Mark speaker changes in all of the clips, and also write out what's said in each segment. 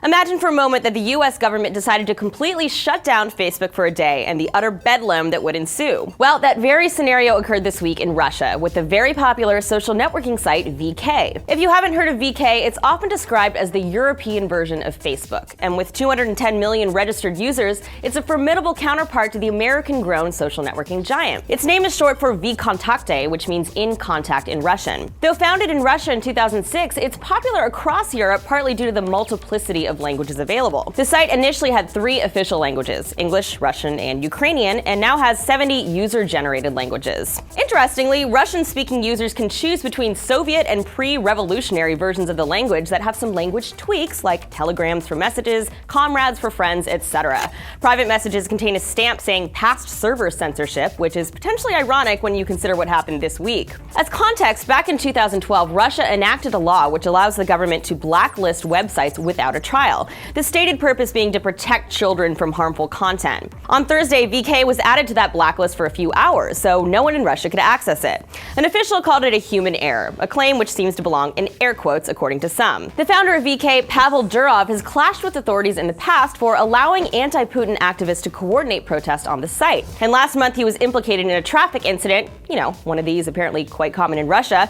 Speaker 1: Imagine for a moment that the US government decided to completely shut down Facebook for a day and the utter bedlam that would ensue. Well, that very scenario occurred this week in Russia with the very popular social networking site VK. If you haven't heard of VK, it's often described as the European version of Facebook. And with 210 million registered users, it's a formidable counterpart to the American-grown social networking giant. Its name is short for VKontakte, which means in contact in Russian. Though founded in Russia in 2006, it's popular across Europe partly due to the multiplicity of languages available. The site initially had 3 official languages, English, Russian, and Ukrainian, and now has 70 user-generated languages. Interestingly, Russian-speaking users can choose between Soviet and pre-revolutionary versions of the language that have some language tweaks, like telegrams for messages, comrades for friends, etc. Private messages contain a stamp saying past server censorship, which is potentially ironic when you consider what happened this week. As context, back in 2012, Russia enacted a law which allows the government to blacklist websites without a trial. The stated purpose being to protect children from harmful content. On Thursday, VK was added to that blacklist for a few hours, so no one in Russia could access it. An official called it a human error, a claim which seems to belong in air quotes according to some. The founder of VK, Pavel Durov, has clashed with authorities in the past for allowing anti-Putin activists to coordinate protests on the site. And last month he was implicated in a traffic incident, one of these apparently quite common in Russia,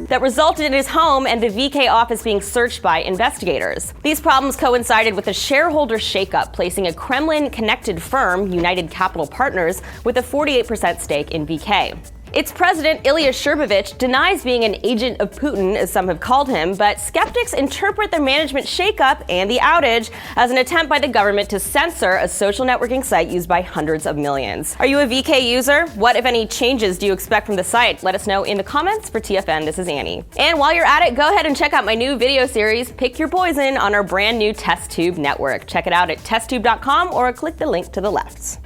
Speaker 1: that resulted in his home and the VK office being searched by investigators. These problems coincided with a shareholder shakeup, placing a Kremlin-connected firm, United Capital Partners, with a 48% stake in VK. Its president, Ilya Sherbovich, denies being an agent of Putin, as some have called him, but skeptics interpret the management shakeup and the outage as an attempt by the government to censor a social networking site used by hundreds of millions. Are you a VK user? What, if any, changes do you expect from the site? Let us know in the comments. For TFN, this is Annie. And while you're at it, go ahead and check out my new video series, Pick Your Poison, on our brand new TestTube network. Check it out at testtube.com or click the link to the left.